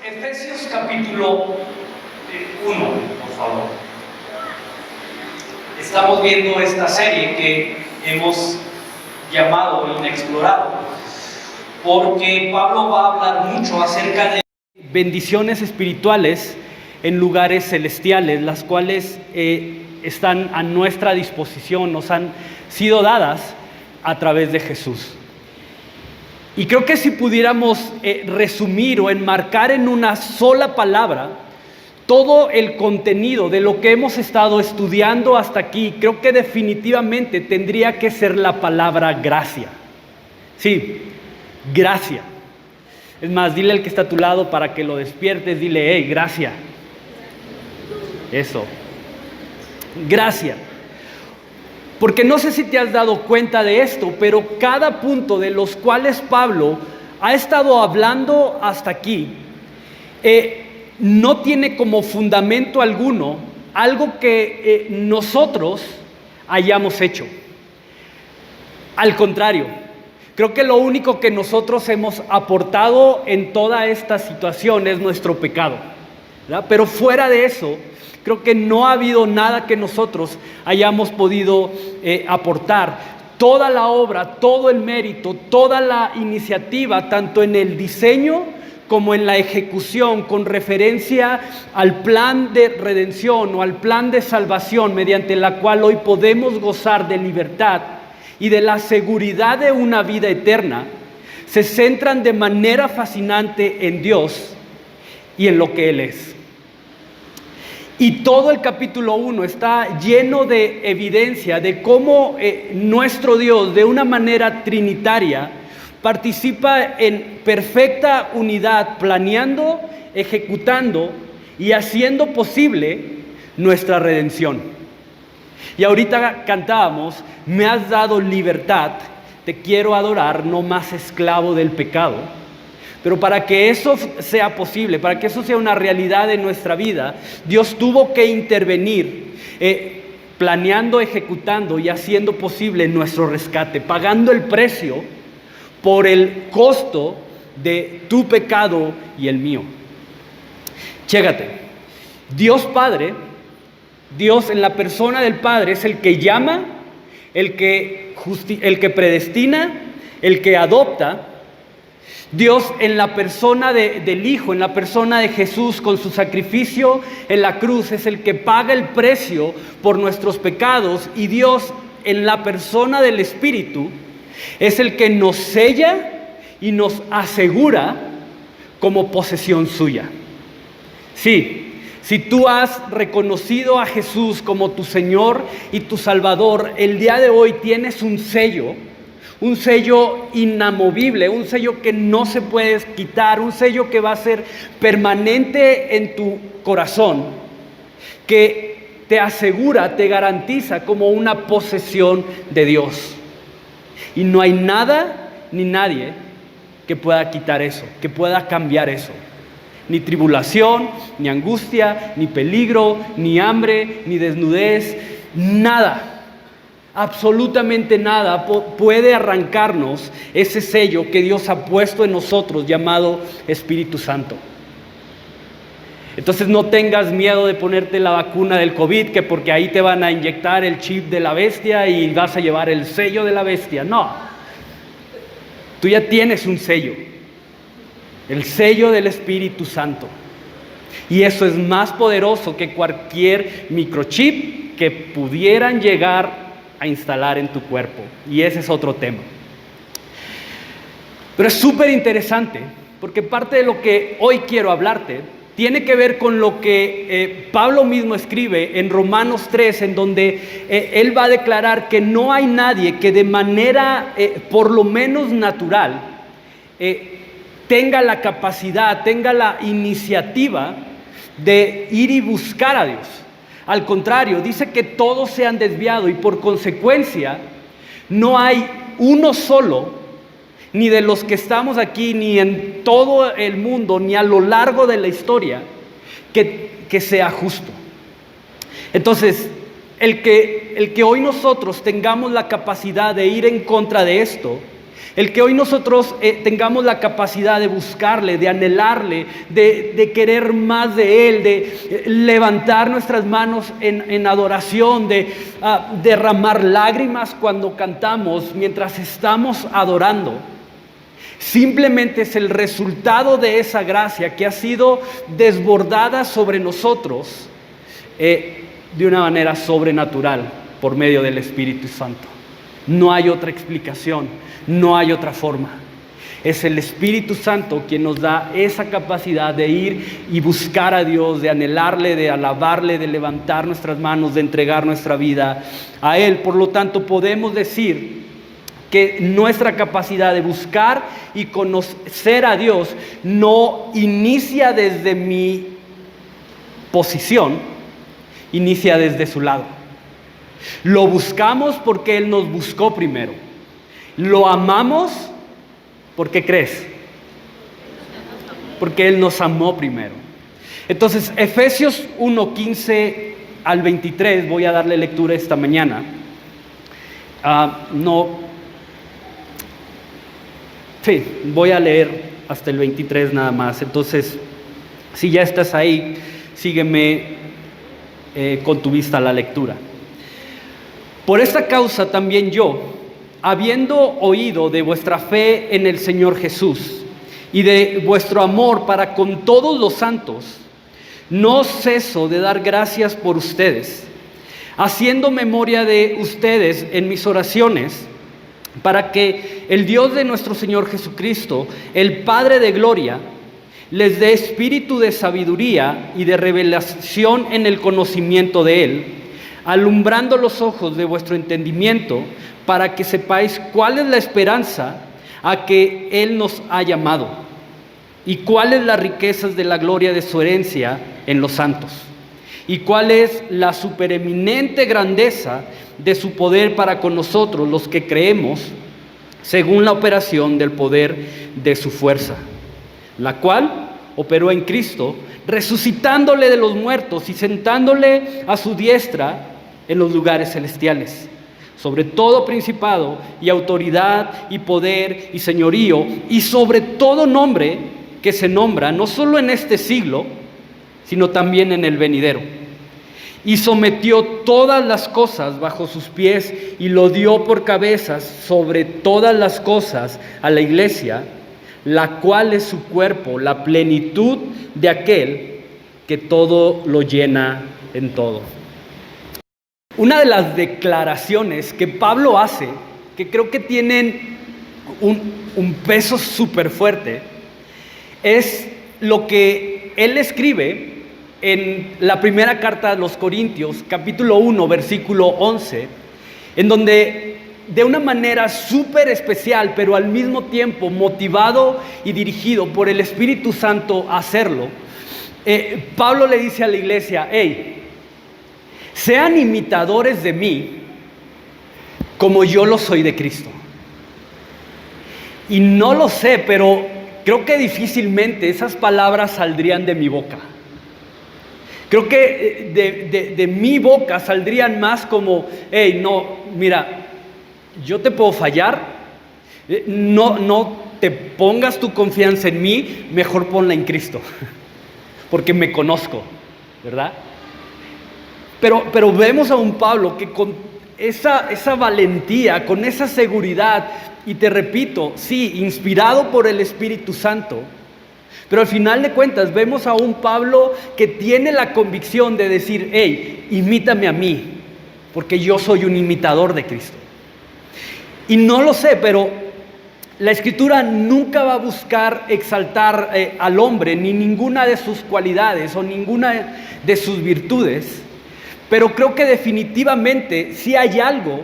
Efesios capítulo 1, por favor. Estamos viendo esta serie que hemos llamado Inexplorado, porque Pablo va a hablar mucho acerca de bendiciones espirituales en lugares celestiales, las cuales están a nuestra disposición, nos han sido dadas a través de Jesús. Y creo que si pudiéramos resumir o enmarcar en una sola palabra todo el contenido de lo que hemos estado estudiando hasta aquí, creo que definitivamente tendría que ser la palabra gracia. Sí, gracia. Es más, dile al que está a tu lado para que lo despiertes, dile, hey, gracia. Eso. Gracia. Porque no sé si te has dado cuenta de esto, pero cada punto de los cuales Pablo ha estado hablando hasta aquí, no tiene como fundamento alguno algo que nosotros hayamos hecho. Al contrario, creo que lo único que nosotros hemos aportado en toda esta situación es nuestro pecado, ¿verdad? Pero fuera de eso, creo que no ha habido nada que nosotros hayamos podido aportar. Toda la obra, todo el mérito, toda la iniciativa, tanto en el diseño como en la ejecución, con referencia al plan de redención o al plan de salvación mediante la cual hoy podemos gozar de libertad y de la seguridad de una vida eterna, se centran de manera fascinante en Dios y en lo que Él es. Y todo el capítulo 1 está lleno de evidencia de cómo nuestro Dios, de una manera trinitaria, participa en perfecta unidad, planeando, ejecutando y haciendo posible nuestra redención. Y ahorita cantábamos, me has dado libertad, te quiero adorar, no más esclavo del pecado. Pero para que eso sea posible, para que eso sea una realidad en nuestra vida, Dios tuvo que intervenir, planeando, ejecutando y haciendo posible nuestro rescate, pagando el precio por el costo de tu pecado y el mío. Chécate, Dios Padre, Dios en la persona del Padre es el que llama, el que predestina, el que adopta. Dios en la persona del Hijo, en la persona de Jesús con su sacrificio en la cruz es el que paga el precio por nuestros pecados, y Dios en la persona del Espíritu es el que nos sella y nos asegura como posesión suya. Sí, si tú has reconocido a Jesús como tu Señor y tu Salvador, el día de hoy tienes un sello inamovible, un sello que no se puede quitar, un sello que va a ser permanente en tu corazón, que te asegura, te garantiza como una posesión de Dios. Y no hay nada ni nadie que pueda quitar eso, que pueda cambiar eso. Ni tribulación, ni angustia, ni peligro, ni hambre, ni desnudez, nada. Absolutamente nada puede arrancarnos ese sello que Dios ha puesto en nosotros llamado Espíritu Santo. Entonces no tengas miedo de ponerte la vacuna del COVID, que porque ahí te van a inyectar el chip de la bestia y vas a llevar el sello de la bestia. No, tú ya tienes un sello, el sello del Espíritu Santo. Y eso es más poderoso que cualquier microchip que pudieran llegar a instalar en tu cuerpo, y ese es otro tema. Pero es súper interesante, porque parte de lo que hoy quiero hablarte tiene que ver con lo que Pablo mismo escribe en Romanos 3, en donde él va a declarar que no hay nadie que de manera por lo menos natural tenga la capacidad, tenga la iniciativa de ir y buscar a Dios. Al contrario, dice que todos se han desviado y por consecuencia no hay uno solo, ni de los que estamos aquí, ni en todo el mundo, ni a lo largo de la historia, que sea justo. Entonces, el que hoy nosotros tengamos la capacidad de ir en contra de esto El que hoy nosotros tengamos la capacidad de buscarle, de anhelarle, de querer más de Él, de levantar nuestras manos en adoración, de derramar lágrimas cuando cantamos, mientras estamos adorando, simplemente es el resultado de esa gracia que ha sido desbordada sobre nosotros de una manera sobrenatural por medio del Espíritu Santo. No hay otra explicación, no hay otra forma. Es el Espíritu Santo quien nos da esa capacidad de ir y buscar a Dios, de anhelarle, de alabarle, de levantar nuestras manos, de entregar nuestra vida a Él. Por lo tanto, podemos decir que nuestra capacidad de buscar y conocer a Dios no inicia desde mi posición, inicia desde su lado. Lo buscamos porque Él nos buscó primero. Lo amamos porque crees, porque Él nos amó primero. Entonces, Efesios 1:15 al 23, voy a darle lectura esta mañana. Voy a leer hasta el 23 nada más. Entonces, si ya estás ahí, sígueme con tu vista a la lectura. Por esta causa también yo, habiendo oído de vuestra fe en el Señor Jesús y de vuestro amor para con todos los santos, no ceso de dar gracias por ustedes, haciendo memoria de ustedes en mis oraciones, para que el Dios de nuestro Señor Jesucristo, el Padre de gloria, les dé espíritu de sabiduría y de revelación en el conocimiento de Él, alumbrando los ojos de vuestro entendimiento, para que sepáis cuál es la esperanza a que Él nos ha llamado, y cuáles las riquezas de la gloria de su herencia en los santos, y cuál es la supereminente grandeza de su poder para con nosotros los que creemos, según la operación del poder de su fuerza, la cual operó en Cristo, resucitándole de los muertos y sentándole a su diestra en los lugares celestiales, sobre todo principado y autoridad y poder y señorío, y sobre todo nombre que se nombra, no solo en este siglo, sino también en el venidero. Y sometió todas las cosas bajo sus pies y lo dio por cabezas sobre todas las cosas a la iglesia, la cual es su cuerpo, la plenitud de aquel que todo lo llena en todo. Una de las declaraciones que Pablo hace, que creo que tienen un peso súper fuerte, es lo que él escribe en la primera carta a los Corintios, capítulo 1, versículo 11, en donde de una manera súper especial, pero al mismo tiempo motivado y dirigido por el Espíritu Santo a hacerlo, Pablo le dice a la iglesia: hey, sean imitadores de mí como yo lo soy de Cristo. Y no lo sé, pero creo que difícilmente esas palabras saldrían de mi boca. Creo que de mi boca saldrían más como: hey, no, mira, yo te puedo fallar, no te pongas tu confianza en mí, mejor ponla en Cristo, porque me conozco, ¿verdad? Pero vemos a un Pablo que con esa valentía, con esa seguridad, y te repito, sí, inspirado por el Espíritu Santo, pero al final de cuentas vemos a un Pablo que tiene la convicción de decir: hey, imítame a mí, porque yo soy un imitador de Cristo. Y no lo sé, pero la Escritura nunca va a buscar exaltar al hombre, ni ninguna de sus cualidades o ninguna de sus virtudes, pero creo que definitivamente sí hay algo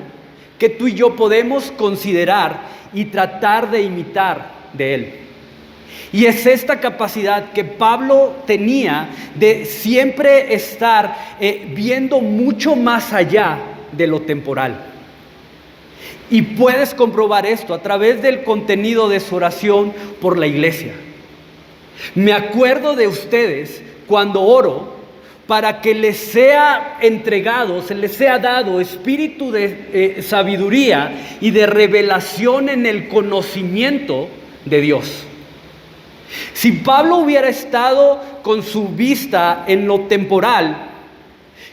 que tú y yo podemos considerar y tratar de imitar de Él. Y es esta capacidad que Pablo tenía de siempre estar viendo mucho más allá de lo temporal. Y puedes comprobar esto a través del contenido de su oración por la iglesia. Me acuerdo de ustedes cuando oro para que les sea entregado, se les sea dado espíritu de sabiduría y de revelación en el conocimiento de Dios. Si Pablo hubiera estado con su vista en lo temporal,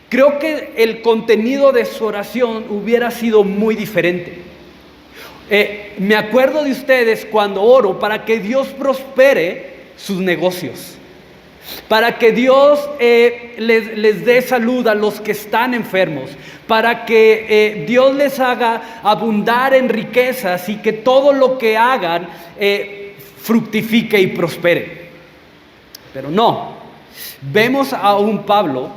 creo que el contenido de su oración hubiera sido muy diferente. Me acuerdo de ustedes cuando oro para que Dios prospere sus negocios, para que Dios les dé salud a los que están enfermos, para que Dios les haga abundar en riquezas y que todo lo que hagan fructifique y prospere. Pero no, vemos a un Pablo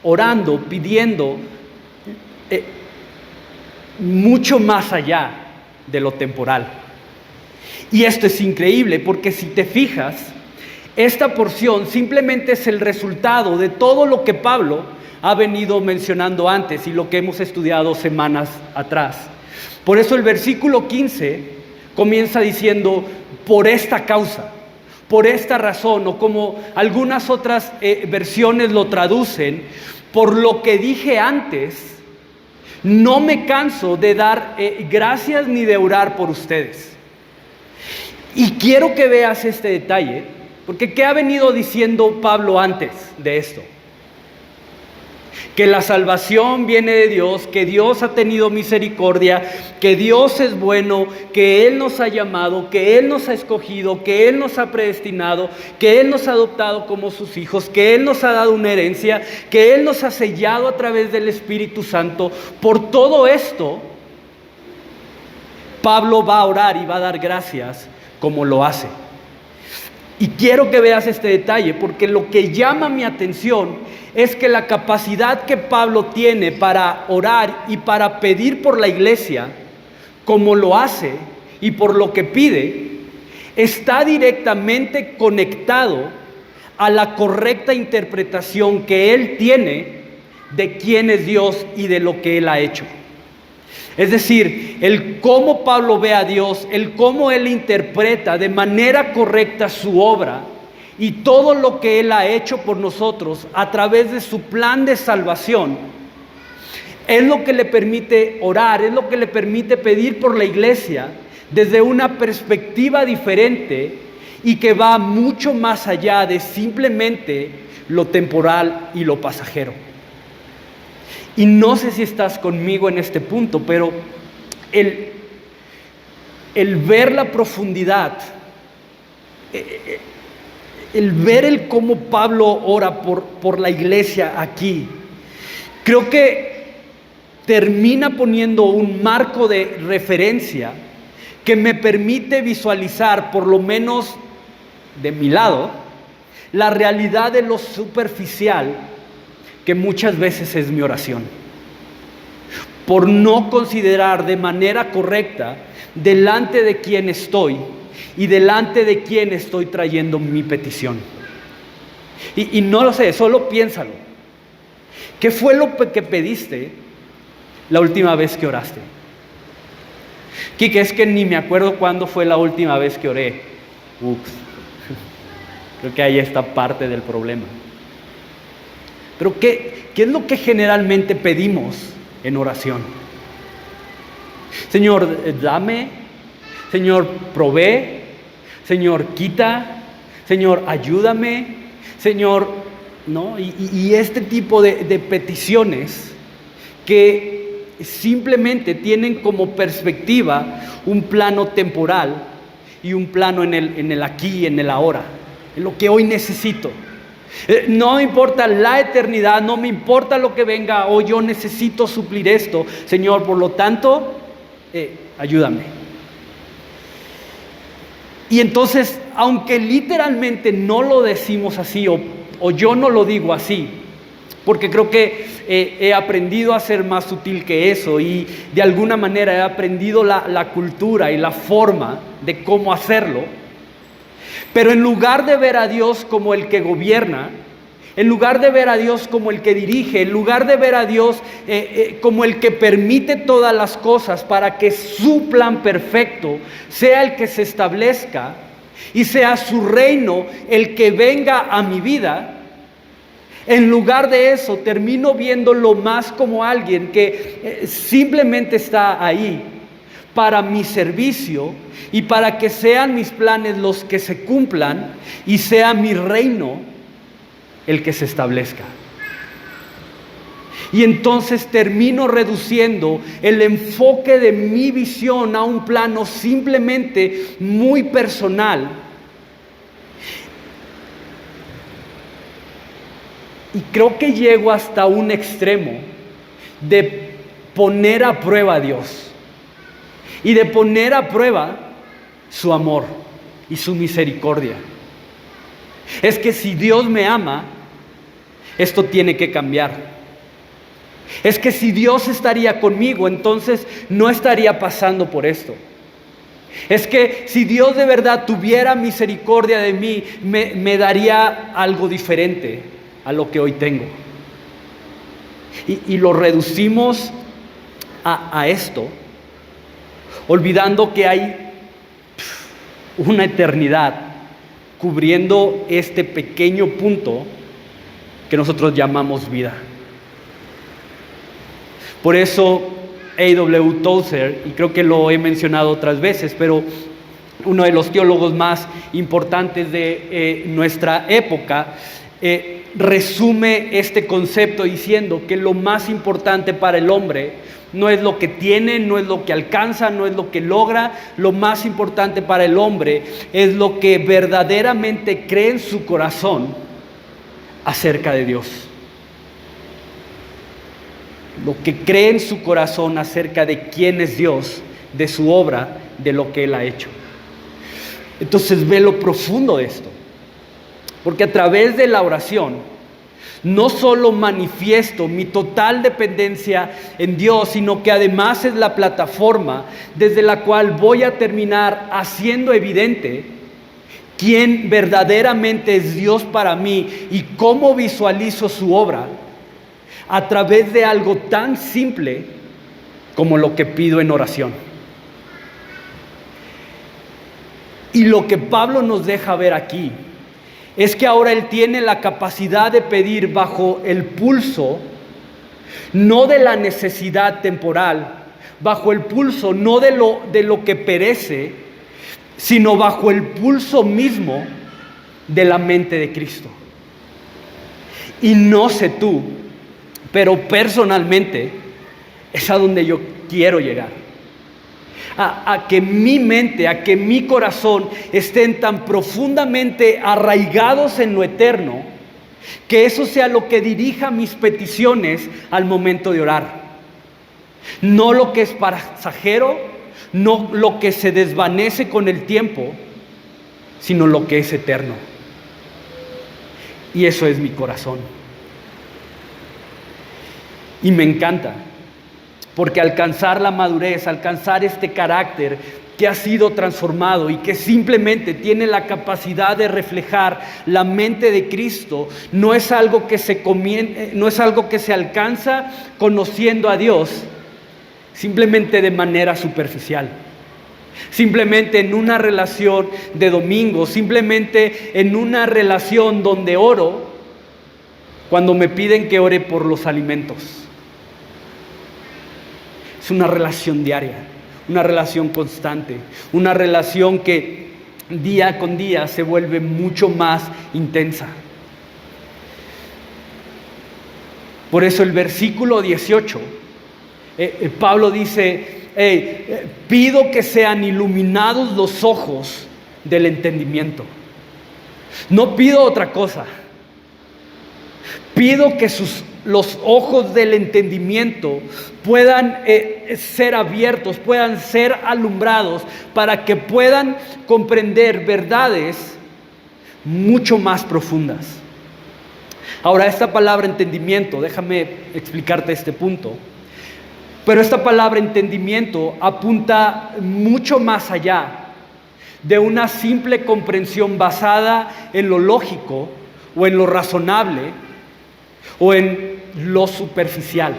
orando, pidiendo mucho más allá de lo temporal. Y esto es increíble porque si te fijas, esta porción simplemente es el resultado de todo lo que Pablo ha venido mencionando antes y lo que hemos estudiado semanas atrás. Por eso el versículo 15 comienza diciendo, por esta causa, por esta razón, o como algunas otras versiones lo traducen, por lo que dije antes, no me canso de dar gracias ni de orar por ustedes. Y quiero que veas este detalle, porque ¿qué ha venido diciendo Pablo antes de esto? Que la salvación viene de Dios, que Dios ha tenido misericordia, que Dios es bueno, que Él nos ha llamado, que Él nos ha escogido, que Él nos ha predestinado, que Él nos ha adoptado como sus hijos, que Él nos ha dado una herencia, que Él nos ha sellado a través del Espíritu Santo. Por todo esto, Pablo va a orar y va a dar gracias como lo hace. Y quiero que veas este detalle, porque lo que llama mi atención es que la capacidad que Pablo tiene para orar y para pedir por la iglesia, como lo hace y por lo que pide, está directamente conectado a la correcta interpretación que él tiene de quién es Dios y de lo que Él ha hecho. Es decir, el cómo Pablo ve a Dios, el cómo él interpreta de manera correcta su obra y todo lo que Él ha hecho por nosotros a través de su plan de salvación, es lo que le permite orar, es lo que le permite pedir por la iglesia desde una perspectiva diferente y que va mucho más allá de simplemente lo temporal y lo pasajero. Y no sé si estás conmigo en este punto, pero el ver la profundidad, el ver cómo Pablo ora por la iglesia aquí, creo que termina poniendo un marco de referencia que me permite visualizar, por lo menos de mi lado, la realidad de lo superficial que muchas veces es mi oración, por no considerar de manera correcta delante de quién estoy y delante de quién estoy trayendo mi petición. Y no lo sé, solo piénsalo. ¿Qué fue lo que pediste la última vez que oraste? Quique, es que ni me acuerdo cuándo fue la última vez que oré. Ups. Creo que ahí está parte del problema. Pero ¿qué es lo que generalmente pedimos en oración? Señor, dame. Señor, provee. Señor, quita. Señor, ayúdame. Señor, ¿no? Y este tipo de peticiones que simplemente tienen como perspectiva un plano temporal y un plano en el aquí y en el ahora, en lo que hoy necesito. No me importa la eternidad, no me importa lo que venga, hoy yo necesito suplir esto, Señor, por lo tanto, ayúdame. Y entonces, aunque literalmente no lo decimos así, o yo no lo digo así, porque creo que he aprendido a ser más sutil que eso y de alguna manera he aprendido la cultura y la forma de cómo hacerlo. Pero en lugar de ver a Dios como el que gobierna, en lugar de ver a Dios como el que dirige, en lugar de ver a Dios como el que permite todas las cosas para que su plan perfecto sea el que se establezca y sea su reino el que venga a mi vida, En lugar de eso, termino viéndolo más como alguien que simplemente está ahí para mi servicio y para que sean mis planes los que se cumplan y sea mi reino el que se establezca. Y entonces termino reduciendo el enfoque de mi visión a un plano simplemente muy personal. Y creo que llego hasta un extremo de poner a prueba a Dios y de poner a prueba su amor y su misericordia. Es que si Dios me ama, esto tiene que cambiar. Es que si Dios estaría conmigo, entonces no estaría pasando por esto. Es que si Dios de verdad tuviera misericordia de mí, me daría algo diferente a lo que hoy tengo. Y lo reducimos a esto, olvidando que hay una eternidad cubriendo este pequeño punto que nosotros llamamos vida. Por eso A.W. Tozer, y creo que lo he mencionado otras veces, pero uno de los teólogos más importantes de nuestra época, resume este concepto diciendo que lo más importante para el hombre no es lo que tiene, no es lo que alcanza, no es lo que logra. Lo más importante para el hombre es lo que verdaderamente cree en su corazón acerca de Dios. Lo que cree en su corazón acerca de quién es Dios, de su obra, de lo que Él ha hecho. Entonces ve lo profundo de esto. Porque a través de la oración, no solo manifiesto mi total dependencia en Dios, sino que además es la plataforma desde la cual voy a terminar haciendo evidente quién verdaderamente es Dios para mí y cómo visualizo su obra a través de algo tan simple como lo que pido en oración. Y lo que Pablo nos deja ver aquí es que ahora él tiene la capacidad de pedir bajo el pulso, no de la necesidad temporal, bajo el pulso no de lo que perece, sino bajo el pulso mismo de la mente de Cristo. Y no sé tú, pero personalmente es a donde yo quiero llegar. A que mi mente, a que mi corazón estén tan profundamente arraigados en lo eterno, que eso sea lo que dirija mis peticiones al momento de orar. No lo que es pasajero, no lo que se desvanece con el tiempo, sino lo que es eterno. Y eso es mi corazón. Y me encanta. Porque alcanzar la madurez, alcanzar este carácter que ha sido transformado y que simplemente tiene la capacidad de reflejar la mente de Cristo, no es algo que se alcanza conociendo a Dios simplemente de manera superficial, simplemente en una relación de domingo, simplemente en una relación donde oro cuando me piden que ore por los alimentos. Es una relación diaria, una relación constante, una relación que día con día se vuelve mucho más intensa. Por eso el versículo 18, Pablo dice, pido que sean iluminados los ojos del entendimiento. No pido otra cosa. Pido que los ojos del entendimiento puedan ser abiertos, puedan ser alumbrados para que puedan comprender verdades mucho más profundas. Ahora, esta palabra entendimiento, déjame explicarte este punto, pero esta palabra entendimiento apunta mucho más allá de una simple comprensión basada en lo lógico o en lo razonable o en lo superficial.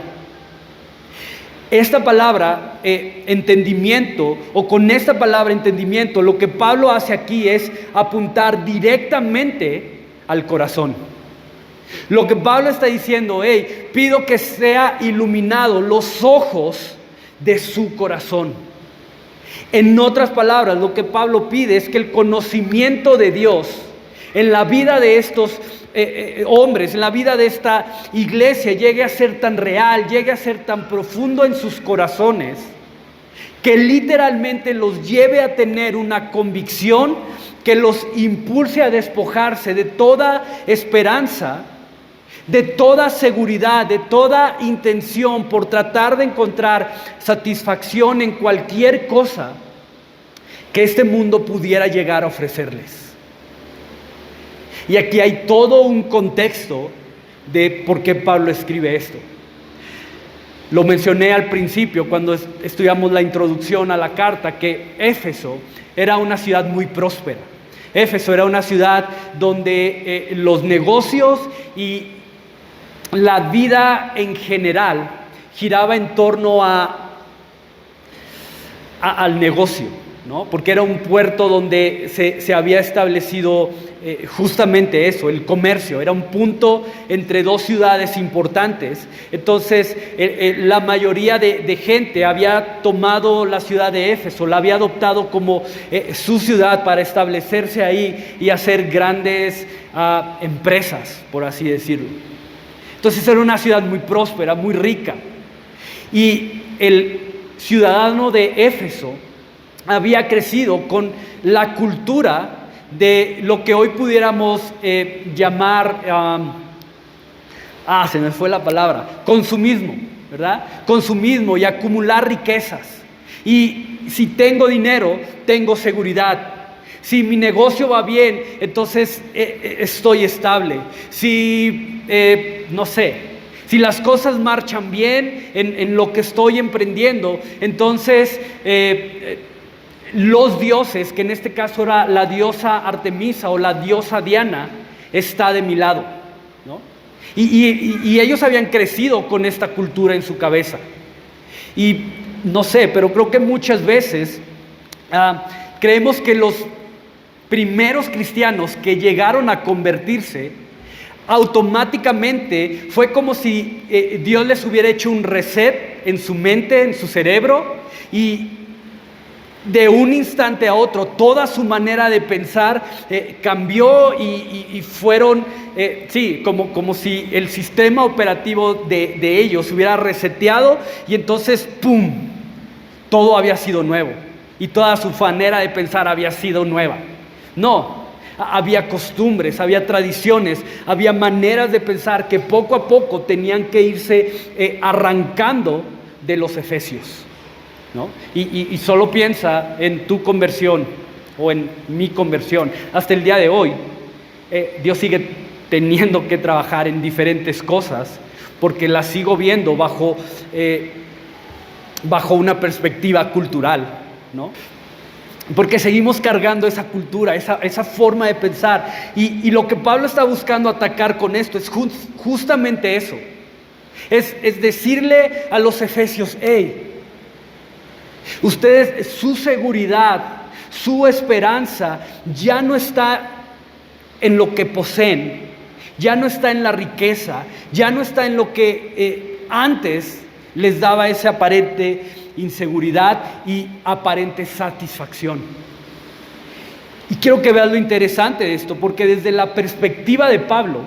Esta palabra entendimiento, o con esta palabra entendimiento, lo que Pablo hace aquí es apuntar directamente al corazón. Lo que Pablo está diciendo, hey, pido que sea iluminado los ojos de su corazón. En otras palabras, lo que Pablo pide es que el conocimiento de Dios en la vida de estos hombres, en la vida de esta iglesia, llegue a ser tan real, llegue a ser tan profundo en sus corazones, que literalmente los lleve a tener una convicción que los impulse a despojarse de toda esperanza, de toda seguridad, de toda intención por tratar de encontrar satisfacción en cualquier cosa que este mundo pudiera llegar a ofrecerles. Y aquí hay todo un contexto de por qué Pablo escribe esto. Lo mencioné al principio cuando estudiamos la introducción a la carta, que Éfeso era una ciudad muy próspera. Éfeso era una ciudad donde los negocios y la vida en general giraba en torno al negocio, ¿no? Porque era un puerto donde se había establecido justamente eso, el comercio. Era un punto entre dos ciudades importantes. Entonces la mayoría de gente había tomado la ciudad de Éfeso, la había adoptado como su ciudad para establecerse ahí y hacer grandes empresas, por así decirlo. Entonces era una ciudad muy próspera, muy rica. Y el ciudadano de Éfeso había crecido con la cultura de lo que hoy pudiéramos llamar, se me fue la palabra, consumismo, ¿verdad? Consumismo y acumular riquezas. Y si tengo dinero, tengo seguridad. Si mi negocio va bien, entonces estoy estable. Si, si las cosas marchan bien en lo que estoy emprendiendo, entonces los dioses, que en este caso era la diosa Artemisa o la diosa Diana, está de mi lado, ¿no? Y ellos habían crecido con esta cultura en su cabeza. Y no sé, pero creo que muchas veces creemos que los primeros cristianos que llegaron a convertirse, automáticamente fue como si Dios les hubiera hecho un reset en su mente, en su cerebro, y de un instante a otro toda su manera de pensar cambió y fueron, como si el sistema operativo de ellos se hubiera reseteado, y entonces ¡pum!, todo había sido nuevo y toda su manera de pensar había sido nueva. No, había costumbres, había tradiciones, había maneras de pensar que poco a poco tenían que irse arrancando de los efesios, ¿no? Y solo piensa en tu conversión o en mi conversión. Hasta el día de hoy, Dios sigue teniendo que trabajar en diferentes cosas porque las sigo viendo bajo una perspectiva cultural, ¿no? Porque seguimos cargando esa cultura, esa forma de pensar. Y lo que Pablo está buscando atacar con esto es justamente eso. Es decirle a los efesios, hey, ustedes, su seguridad, su esperanza ya no está en lo que poseen, ya no está en la riqueza, ya no está en lo que antes les daba ese aparente inseguridad y aparente satisfacción. Y quiero que veas lo interesante de esto, porque desde la perspectiva de Pablo,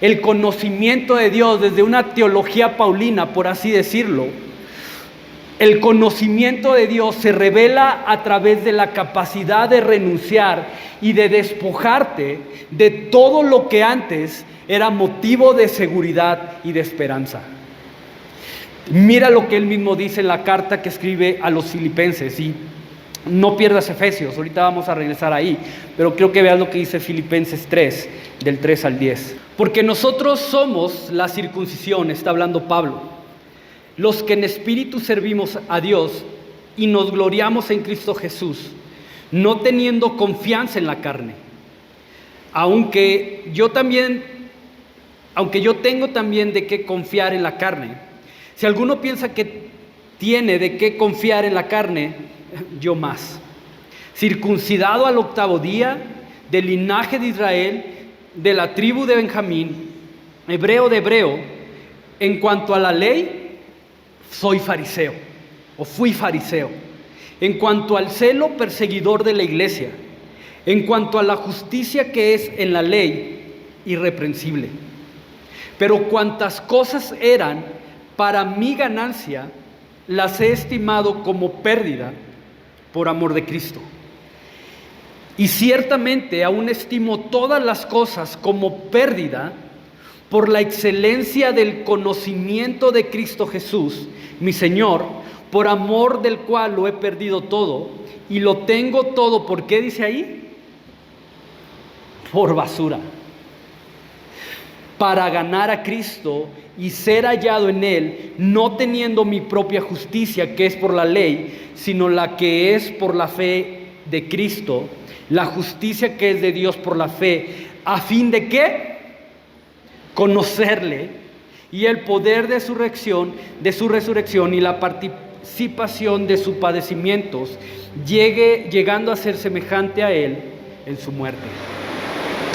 el conocimiento de Dios, desde una teología paulina, por así decirlo, el conocimiento de Dios se revela a través de la capacidad de renunciar y de despojarte de todo lo que antes era motivo de seguridad y de esperanza. Mira lo que él mismo dice en la carta que escribe a los filipenses, y no pierdas Efesios, ahorita vamos a regresar ahí, pero creo que veas lo que dice Filipenses 3, del 3 al 10. Porque nosotros somos la circuncisión, está hablando Pablo, los que en espíritu servimos a Dios y nos gloriamos en Cristo Jesús, no teniendo confianza en la carne, aunque yo tengo también de qué confiar en la carne. Si alguno piensa que tiene de qué confiar en la carne, yo más. Circuncidado al 8º día, del linaje de Israel, de la tribu de Benjamín, hebreo de hebreo, en cuanto a la ley, soy fariseo, o fui fariseo. En cuanto al celo, perseguidor de la iglesia. En cuanto a la justicia que es en la ley, irreprensible. Pero cuantas cosas eran para mi ganancia, las he estimado como pérdida por amor de Cristo. Y ciertamente aún estimo todas las cosas como pérdida por la excelencia del conocimiento de Cristo Jesús, mi Señor, por amor del cual lo he perdido todo y lo tengo todo. ¿Por qué dice ahí? Por basura. Para ganar a Cristo y ser hallado en Él, no teniendo mi propia justicia, que es por la ley, sino la que es por la fe de Cristo, la justicia que es de Dios por la fe, a fin de ¿qué? Conocerle y el poder de su resurrección y la participación de sus padecimientos, llegando a ser semejante a Él en su muerte.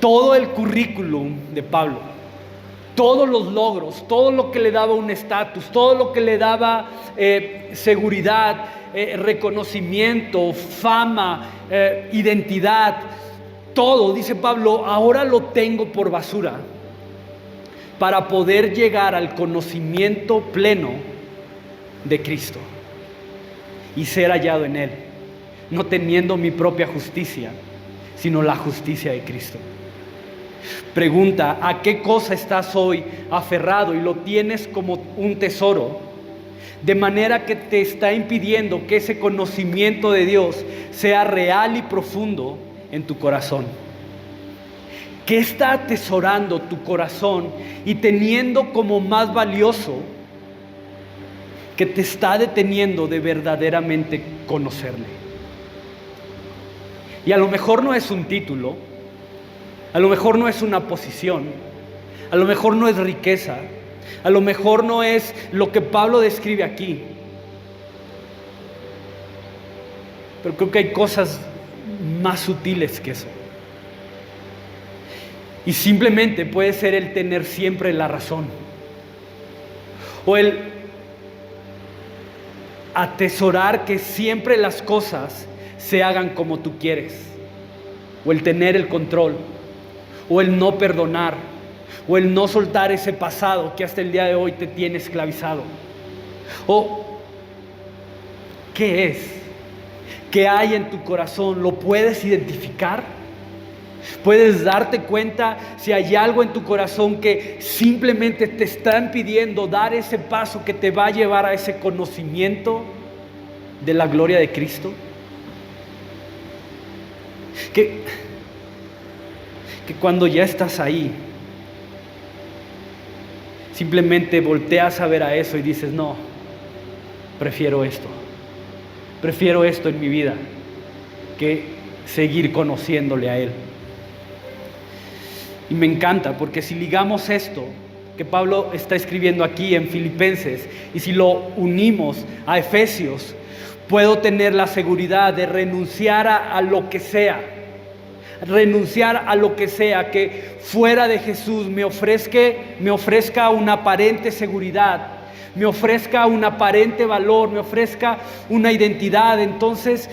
Todo el currículum de Pablo, todos los logros, todo lo que le daba un estatus, todo lo que le daba seguridad, reconocimiento, fama, identidad, todo, dice Pablo, ahora lo tengo por basura para poder llegar al conocimiento pleno de Cristo y ser hallado en Él, no teniendo mi propia justicia, sino la justicia de Cristo. Pregunta, ¿a qué cosa estás hoy aferrado y lo tienes como un tesoro? De manera que te está impidiendo que ese conocimiento de Dios sea real y profundo en tu corazón. ¿Qué está atesorando tu corazón y teniendo como más valioso que te está deteniendo de verdaderamente conocerle? Y a lo mejor no es un título, a lo mejor no es una posición, a lo mejor no es riqueza, a lo mejor no es lo que Pablo describe aquí. Pero creo que hay cosas más sutiles que eso. Y simplemente puede ser el tener siempre la razón, o el atesorar que siempre las cosas se hagan como tú quieres, o el tener el control, o el no perdonar, o el no soltar ese pasado que hasta el día de hoy te tiene esclavizado. O ¿qué es? ¿Qué hay en tu corazón? ¿Lo puedes identificar? ¿Puedes darte cuenta si hay algo en tu corazón que simplemente te está impidiendo dar ese paso que te va a llevar a ese conocimiento de la gloria de Cristo? Que cuando ya estás ahí, simplemente volteas a ver a eso y dices, no, prefiero esto en mi vida que seguir conociéndole a Él. Y me encanta porque si ligamos esto que Pablo está escribiendo aquí en Filipenses y si lo unimos a Efesios, puedo tener la seguridad de renunciar a lo que sea, que fuera de Jesús me ofrezca una aparente seguridad, me ofrezca un aparente valor, me ofrezca una identidad. Entonces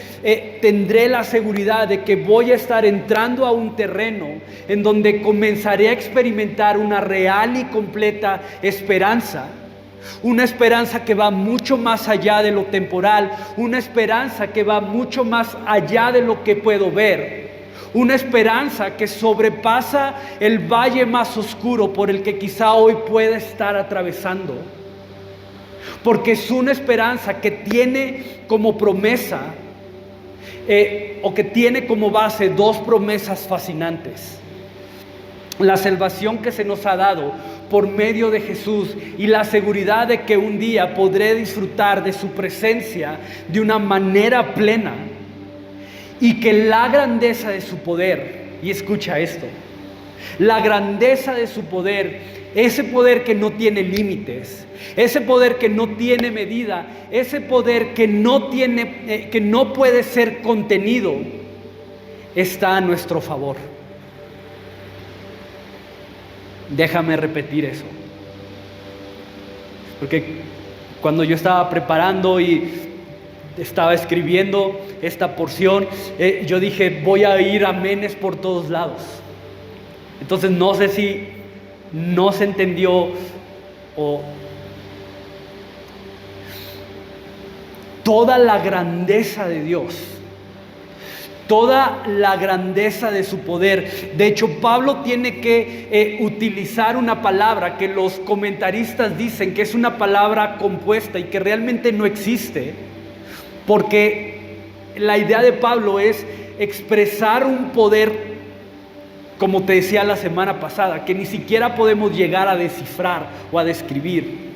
tendré la seguridad de que voy a estar entrando a un terreno en donde comenzaré a experimentar una real y completa esperanza. Una esperanza que va mucho más allá de lo temporal, una esperanza que va mucho más allá de lo que puedo ver. Una esperanza que sobrepasa el valle más oscuro por el que quizá hoy pueda estar atravesando. Porque es una esperanza que tiene como promesa o que tiene como base dos promesas fascinantes. La salvación que se nos ha dado por medio de Jesús y la seguridad de que un día podré disfrutar de su presencia de una manera plena. Y que la grandeza de su poder, y escucha esto, la grandeza de su poder, ese poder que no tiene límites, ese poder que no tiene medida, ese poder que no puede ser contenido, está a nuestro favor. Déjame repetir eso. Porque cuando yo estaba preparando y estaba escribiendo esta porción, yo dije, voy a ir amenes por todos lados. Entonces no sé si no se entendió o toda la grandeza de Dios, toda la grandeza de su poder. De hecho, Pablo tiene que utilizar una palabra que los comentaristas dicen que es una palabra compuesta y que realmente no existe, porque la idea de Pablo es expresar un poder, como te decía la semana pasada, que ni siquiera podemos llegar a descifrar o a describir.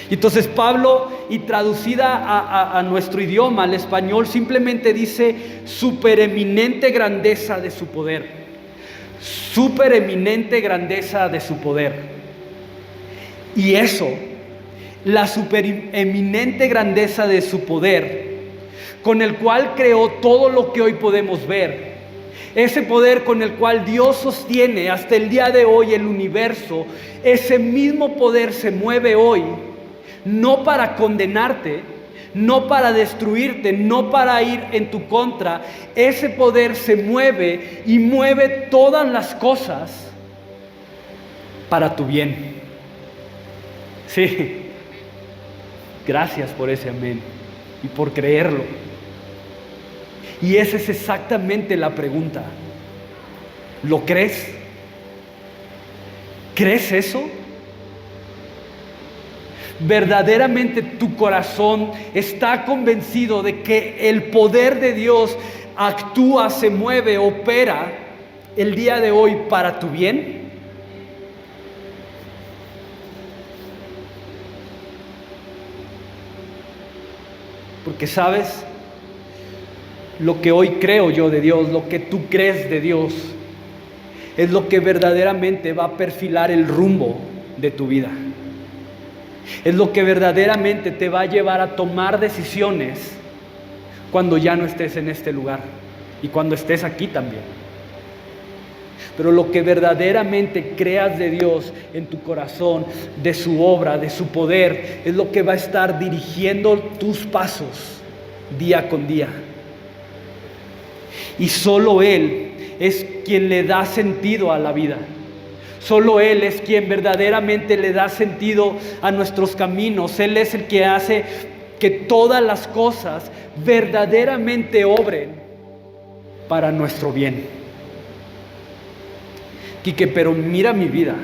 Entonces Pablo, y traducida a nuestro idioma, al español, simplemente dice supereminente grandeza de su poder. Supereminente grandeza de su poder. Y eso, la supereminente grandeza de su poder, con el cual creó todo lo que hoy podemos ver. Ese poder con el cual Dios sostiene hasta el día de hoy el universo, ese mismo poder se mueve hoy, no para condenarte, no para destruirte, no para ir en tu contra. Ese poder se mueve y mueve todas las cosas para tu bien. Sí, gracias por ese amén y por creerlo. Y esa es exactamente la pregunta. ¿Lo crees? ¿Crees eso? ¿Verdaderamente tu corazón está convencido de que el poder de Dios actúa, se mueve, opera el día de hoy para tu bien? Porque sabes, lo que hoy creo yo de Dios, lo que tú crees de Dios, es lo que verdaderamente va a perfilar el rumbo de tu vida. Es lo que verdaderamente te va a llevar a tomar decisiones cuando ya no estés en este lugar y cuando estés aquí también. Pero lo que verdaderamente creas de Dios en tu corazón, de su obra, de su poder, es lo que va a estar dirigiendo tus pasos día con día. Y solo Él es quien le da sentido a la vida. Solo Él es quien verdaderamente le da sentido a nuestros caminos. Él es el que hace que todas las cosas verdaderamente obren para nuestro bien. Quique, pero mira mi vida.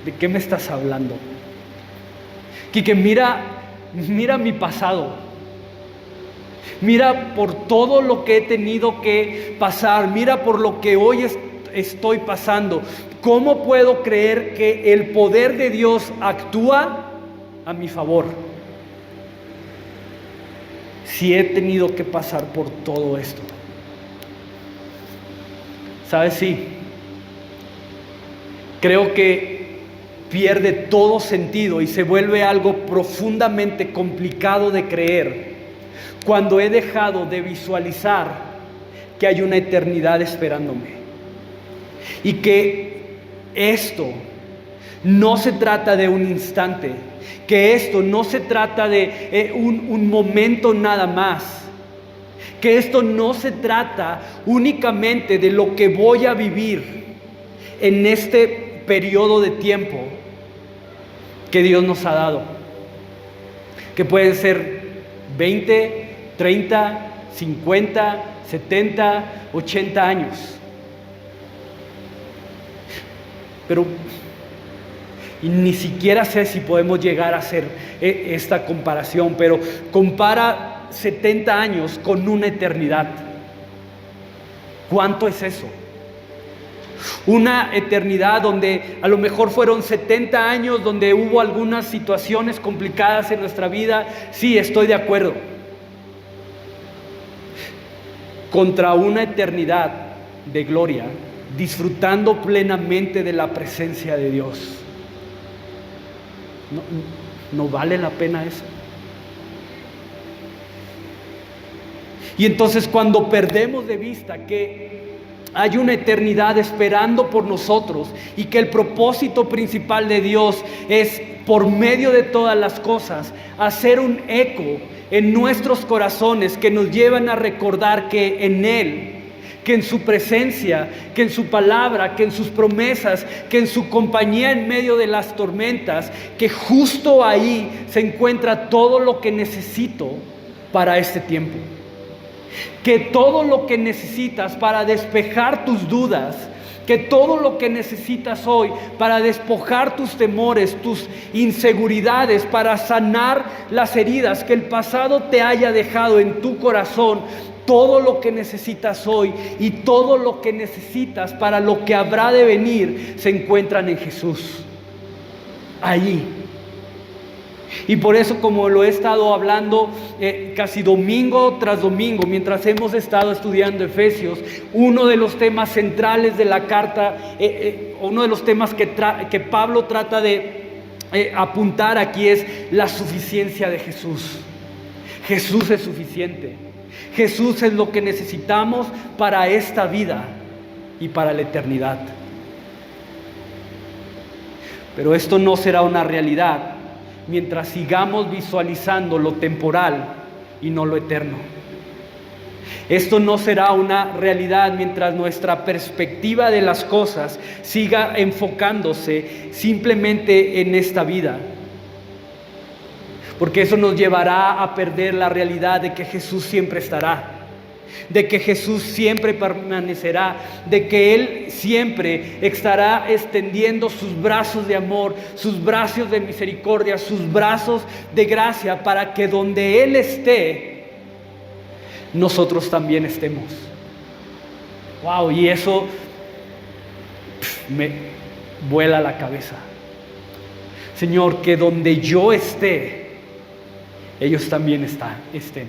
¿De qué me estás hablando? Quique, mira mi pasado. Mira por todo lo que he tenido que pasar. Mira por lo que hoy estoy pasando. ¿Cómo puedo creer que el poder de Dios actúa a mi favor si he tenido que pasar por todo esto? ¿Sabes? Sí. Creo que pierde todo sentido y se vuelve algo profundamente complicado de creer cuando he dejado de visualizar que hay una eternidad esperándome y que esto no se trata de un instante, que esto no se trata de un momento nada más, que esto no se trata únicamente de lo que voy a vivir en este periodo de tiempo que Dios nos ha dado, que pueden ser 20, 30, 50, 70, 80 años. Pero y ni siquiera sé si podemos llegar a hacer esta comparación, pero compara 70 años con una eternidad. ¿Cuánto es eso? Una eternidad donde a lo mejor fueron 70 años, donde hubo algunas situaciones complicadas en nuestra vida. Sí, estoy de acuerdo. Contra una eternidad de gloria, disfrutando plenamente de la presencia de Dios. ¿No vale la pena eso? Y entonces cuando perdemos de vista que hay una eternidad esperando por nosotros y que el propósito principal de Dios es, por medio de todas las cosas, hacer un eco en nuestros corazones que nos llevan a recordar que en Él, que en su presencia, que en su palabra, que en sus promesas, que en su compañía en medio de las tormentas, que justo ahí se encuentra todo lo que necesito para este tiempo. Que todo lo que necesitas para despejar tus dudas, que todo lo que necesitas hoy para despojar tus temores, tus inseguridades, para sanar las heridas que el pasado te haya dejado en tu corazón, todo lo que necesitas hoy y todo lo que necesitas para lo que habrá de venir se encuentran en Jesús. Allí. Y por eso, como lo he estado hablando casi domingo tras domingo, mientras hemos estado estudiando Efesios, uno de los temas centrales de la carta, uno de los temas que Pablo trata de apuntar aquí es la suficiencia de Jesús. Jesús es suficiente. Jesús es lo que necesitamos para esta vida y para la eternidad. Pero esto no será una realidad mientras sigamos visualizando lo temporal y no lo eterno. Esto no será una realidad mientras nuestra perspectiva de las cosas siga enfocándose simplemente en esta vida. Porque eso nos llevará a perder la realidad de que Jesús siempre estará, de que Jesús siempre permanecerá, de que Él siempre estará extendiendo sus brazos de amor, sus brazos de misericordia, sus brazos de gracia, para que donde Él esté, nosotros también estemos. Wow, y eso me vuela la cabeza. Señor, que donde yo esté, ellos también estén.